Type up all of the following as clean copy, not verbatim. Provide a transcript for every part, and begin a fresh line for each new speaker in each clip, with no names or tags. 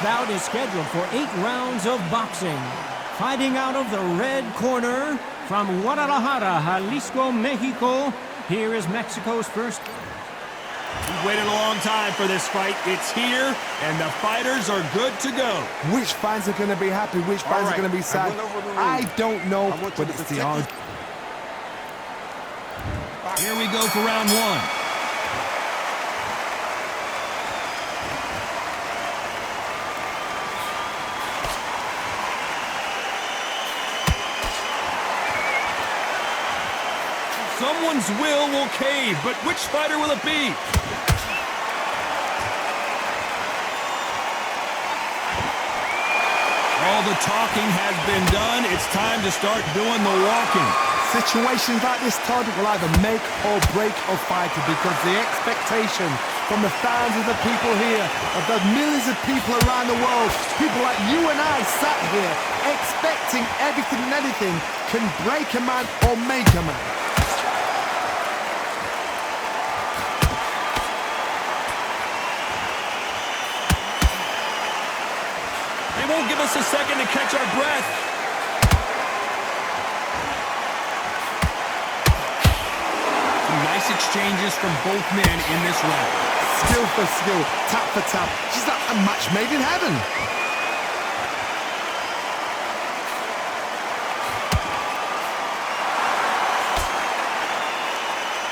bout is scheduled for 8 rounds of boxing. Fighting out of the red corner from Guadalajara, Jalisco, Mexico, here is Mexico's first.
We've waited a long time for this fight. It's here, and the fighters are good to go.
Which fans are going to be happy? Which fans are going to be sad? I don't know, but it's the odds.
Here we go for round one. Someone's will cave, but which fighter will it be? All the talking has been done. It's time to start doing the walking.
Situations like this, Todd, will either make or break a fighter, because the expectation from the thousands of people here, of the millions of people around the world, people like you and I sat here expecting everything and anything, can break a man or make a man.
They won't give us a second to catch our breath. Nice exchanges from both men in this round.
Skill for skill, tap for tap. She's like a match made in heaven.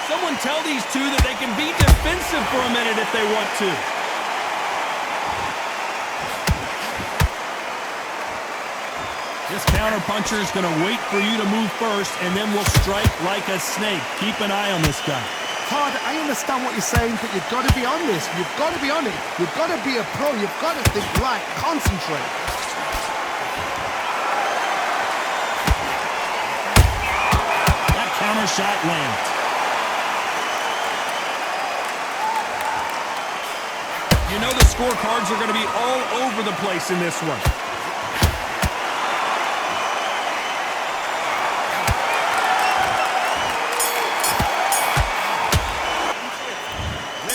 Someone tell these two that they can be defensive for a minute if they want to. This counter-puncher is going to wait for you to move first, and then will strike like a snake. Keep an eye on this guy.
Todd, I understand what you're saying, but you've got to be on this. You've got to be on it. You've got to be a pro. You've got to think right. Concentrate.
That counter shot lands. You know the scorecards are going to be all over the place in this one.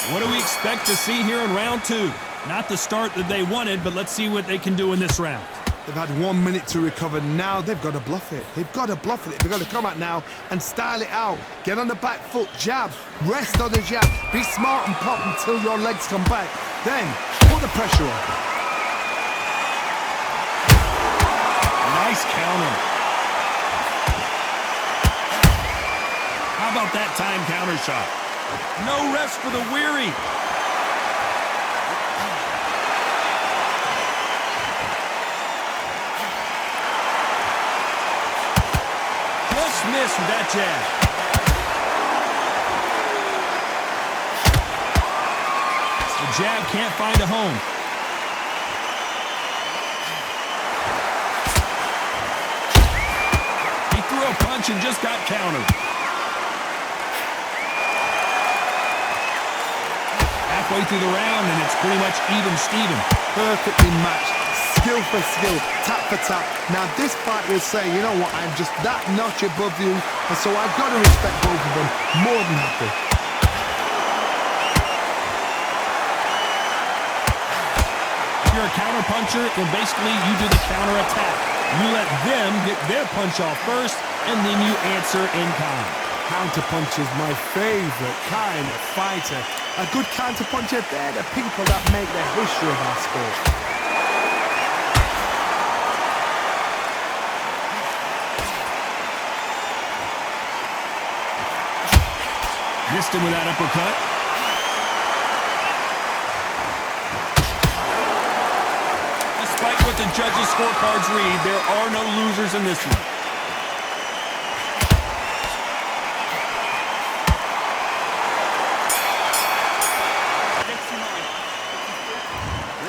What do we expect to see here in round two? Not the start that they wanted, but let's see what they can do in this round.
They've had 1 minute to recover. Now they've got to bluff it. They've got to bluff it. They've got to come out now and style it out. Get on the back foot, jab, rest on the jab. Be smart and pop until your legs come back. Then put the pressure on.
Nice counter. How about that time counter shot? No rest for the weary. Just missed with that jab. The jab can't find a home. He threw a punch and just got countered. Halfway through the round, and it's pretty much even-steven.
Perfectly matched. Skill for skill, tap for tap. Now this fighter is saying, you know what, I'm just that notch above you, and so I've got to respect both of them. More than happy.
If you're a counter-puncher, then basically you do the counter-attack. You let them get their punch off first, and then you answer in kind.
Counter-punch is my favorite kind of fighter. A good counter-puncher, they're the people that make the history of our sport.
Missed him with that uppercut. Despite what the judges' scorecards read, there are no losers in this one.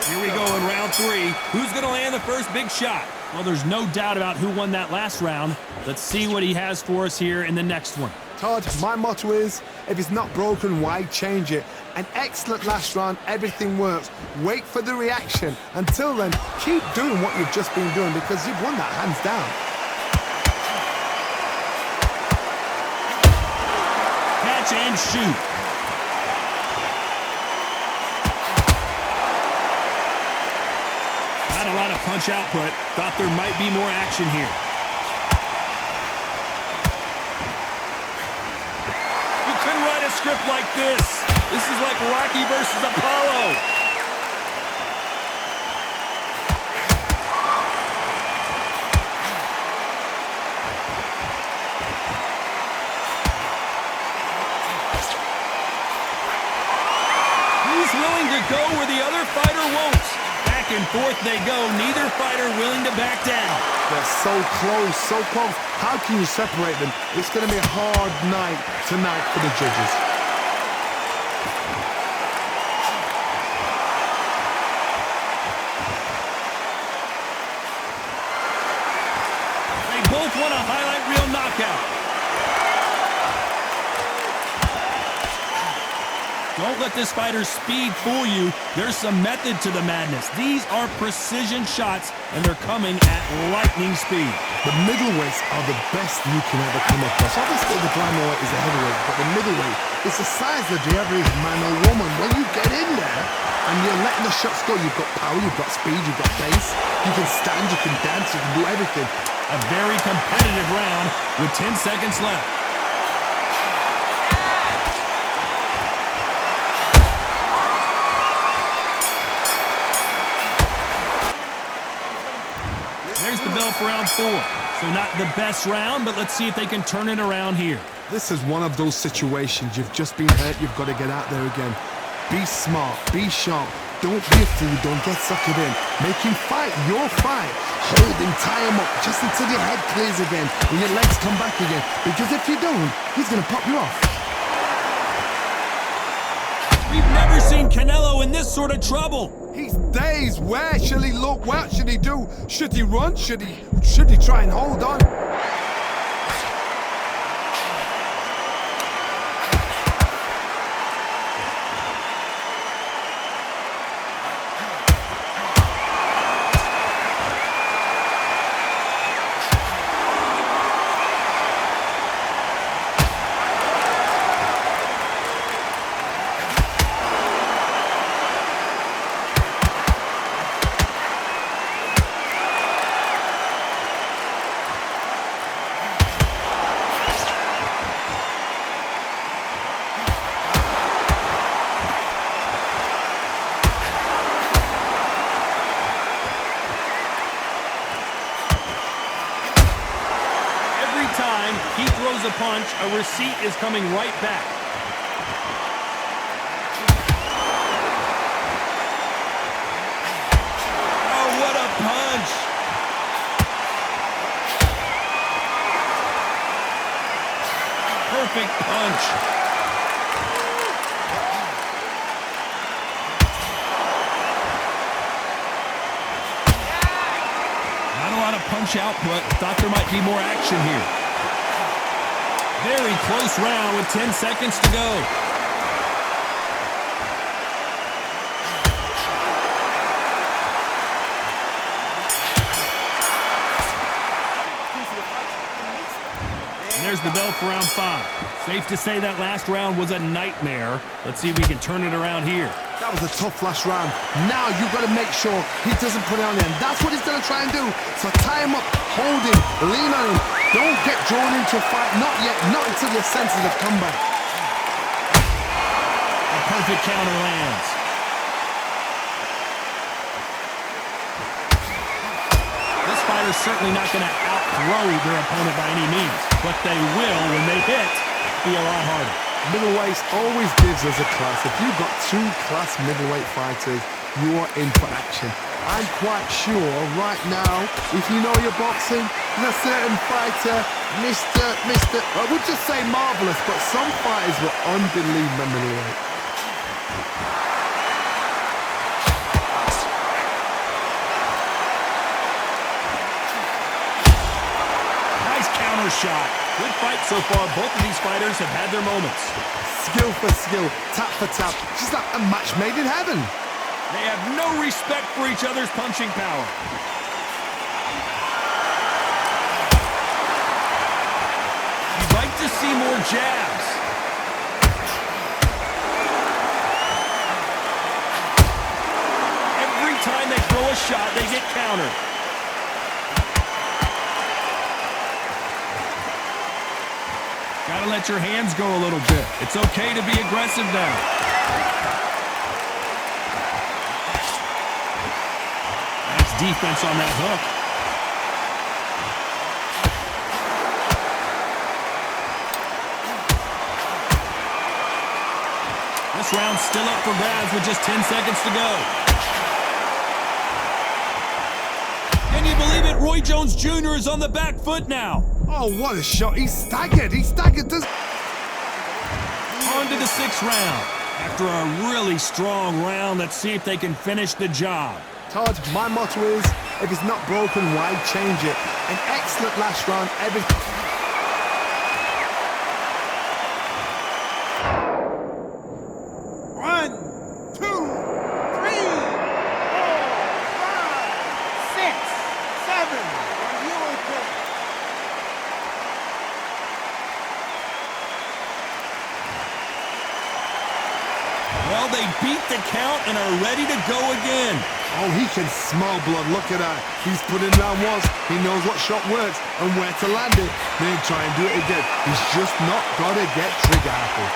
Here we go in round three. Who's going to land the first big shot? Well, there's no doubt about who won that last round. Let's see what he has for us here in the next one.
Todd, my motto is, if it's not broken, why change it? An excellent last round, everything works. Wait for the reaction. Until then, keep doing what you've just been doing, because you've won that hands down.
Catch and shoot. a lot of punch output. Thought there might be more action here. You couldn't write a script like this. This is like Rocky versus Apollo. Willing to go where the other fighter won't. Back and forth they go. Neither fighter willing to back down.
They're so close, so close. How can you separate them? It's going to be a hard night tonight for the judges.
They both want a highlight reel knockout. Don't let this fighter's speed fool you. There's some method to the madness. These are precision shots, and they're coming at lightning speed.
The middleweights are the best you can ever come across. Obviously, the flyweight is a heavyweight, but the middleweight is the size of the average man or woman. When you get in there and you're letting the shots go, you've got power, you've got speed, you've got pace. You can stand, you can dance, you can do everything.
A very competitive round with 10 seconds left. There's the bell for round 4. So not the best round, but let's see if they can turn it around here.
This is one of those situations. You've just been hurt. You've got to get out there again. Be smart. Be sharp. Don't be a fool. Don't get suckered in. Make him fight your fight. Hold him, tie him up just until your head clears again and your legs come back again. Because if you don't, he's going to pop you off.
We've never seen Canelo in this sort of trouble.
He's dazed. Where shall he look? What should he do? Should he run? Should he try and hold on?
He throws a punch, a receipt is coming right back. Oh, what a punch! Perfect punch. Not a lot of punch output. Thought there might be more action here. Very close round with 10 seconds to go. And there's the bell for round 5. Safe to say that last round was a nightmare. Let's see if we can turn it around here.
That was a tough last round. Now you've got to make sure he doesn't put it on him. That's what he's going to try and do. So tie him up, hold him, lean on him. Don't get drawn into a fight. Not yet. Not until your senses have come back.
A perfect counter lands. This fighter's certainly not going to outthrow their opponent by any means, but they will, when they hit, be a lot harder.
Middleweights always gives us a class. If you've got 2 class middleweight fighters, you are in for action. I'm quite sure right now, if you know your boxing, there's a certain fighter, Mr. I would just say marvelous, but some fighters were unbelievable middleweight.
Nice counter shot. Good fight so far. Both of these fighters have had their moments.
Skill for skill, tap for tap. Just like a match made in heaven.
They have no respect for each other's punching power. You'd like to see more jabs. Every time they throw a shot, they get countered. Gotta let your hands go a little bit. It's okay to be aggressive now. Nice defense on that hook. This round's still up for grabs with just 10 seconds to go. Can you believe it? Roy Jones Jr. is on the back foot now.
Oh, what a shot. He's staggered. He's staggered.
On to the 6th round. After a really strong round, let's see if they can finish the job.
Todd, my motto is, if it's not broken, why change it? An excellent last round.
Well, they beat the count and are ready to go again.
Oh, he can smell blood. Look at that. He's put in round once. He knows what shot works and where to land it. Then try and do it again. He's just not got to get trigger happy.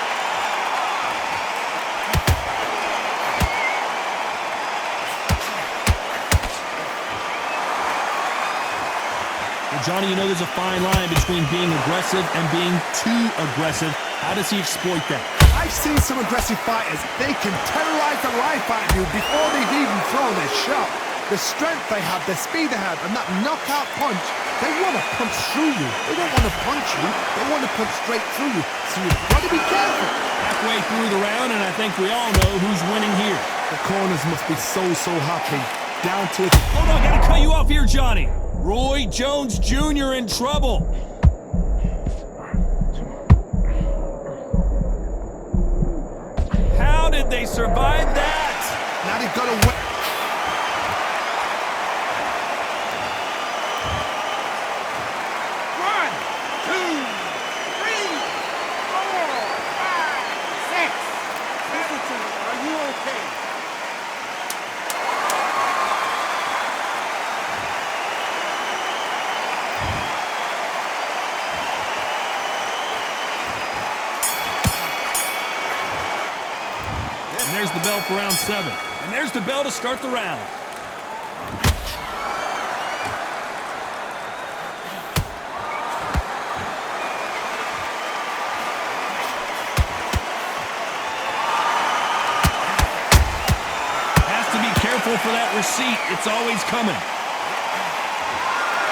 Well, Johnny, you know there's a fine line between being aggressive and being too aggressive. How does he exploit that?
I've seen some aggressive fighters. They can terrorize the life out of you before they've even thrown their shot. The strength they have, the speed they have, and that knockout punch, they want to punch through you. They don't want to punch you. They want to punch straight through you. So you've got to be careful.
Halfway through the round, and I think we all know who's winning here.
The corners must be so happy. Down to it.
Hold on, gotta cut you off here, Johnny. Roy Jones Jr. in trouble. How did they survive that?
Now they've got to win.
There's the bell for round 7. And there's the bell to start the round. Has to be careful for that receipt. It's always coming.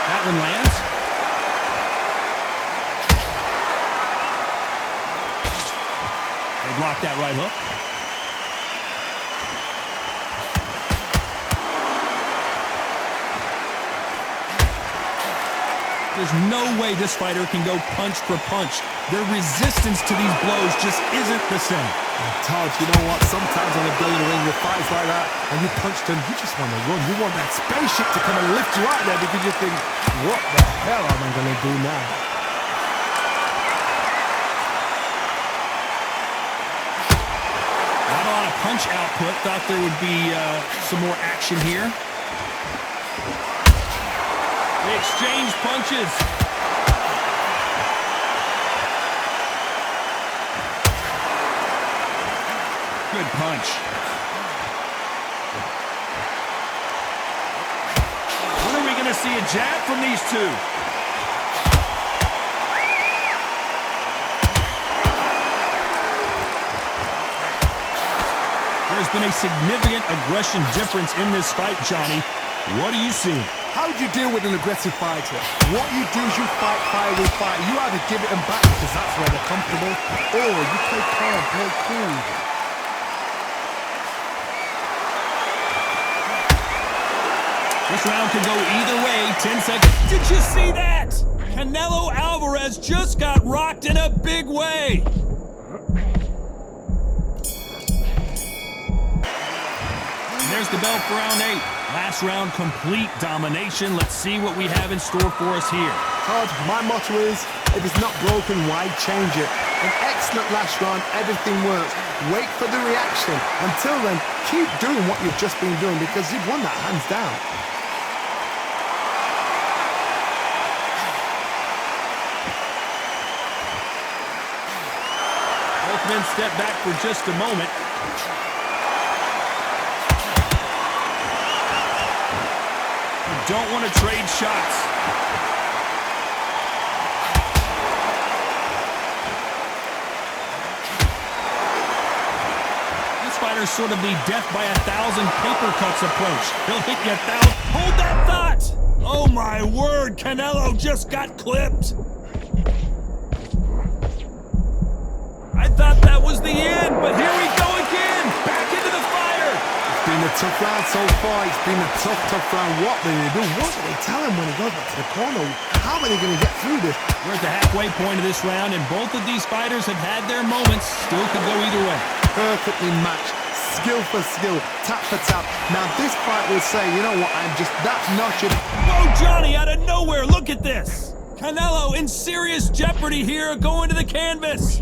That one lands. They blocked that right hook. There's no way this fighter can go punch for punch. Their resistance to these blows just isn't the same.
Todd, you know what? Sometimes when they're in the ring with fights like that, and you punch them, you just want to run. You want that spaceship to come and lift you out there because you think, what the hell am I going to do now?
Not a lot of punch output. Thought there would be some more action here. They exchange punches. Good punch. When are we going to see a jab from these two? There's been a significant aggression difference in this fight, Johnny. What do you see?
How do you deal with an aggressive fighter? What you do is you fight fire with fire. You either give it them back because that's where they're comfortable, or you play calm, play cool.
This round could go either way. 10 seconds. Did you see that? Canelo Alvarez just got rocked in a big way. And there's the bell for round 8. Last round, complete domination. Let's see what we have in store for us here.
Todd, my motto is, if it's not broken, why change it? An excellent last round. Everything works. Wait for the reaction. Until then, keep doing what you've just been doing because you've won that hands down.
Both men step back for just a moment. You don't want to trade shots. This fighter's sort of the death by 1,000 paper cuts approach. He'll hit you 1,000. Hold that thought! Oh my word, Canelo just got clipped. I thought that was the end, but here we go again. Back into the fire.
It's been a tough round so far. It's been a tough round. What are they going to do? What do they tell him when he goes back to the corner? How are they going to get through this?
We're at the halfway point of this round, and both of these fighters have had their moments. Still could go either way.
Perfectly matched. Skill for skill. Tap for tap. Now this fight will say, you know what, I'm just that notch.
Whoa, Johnny, out of nowhere. Look at this. Canelo in serious jeopardy here going to the canvas.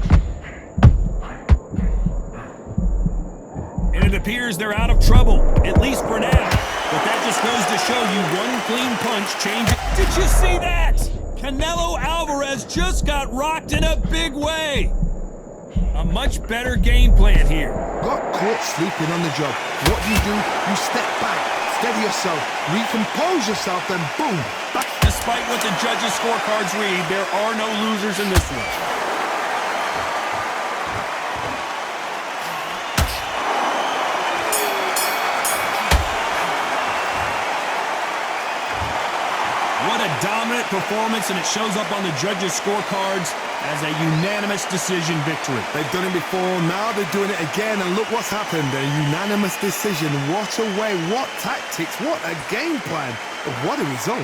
And it appears they're out of trouble, at least for now. But that just goes to show you one clean punch changes. Did you see that? Canelo Alvarez just got rocked in a big way. A much better game plan here.
Got caught sleeping on the job. What do? You step back, steady yourself, recompose yourself, then boom, back.
Despite what the judges' scorecards read, there are no losers in this one. What a dominant performance, and it shows up on the judges' scorecards as a unanimous decision victory.
They've done it before, now they're doing it again, and look what's happened. A unanimous decision. What a way, what tactics, what a game plan. What a result.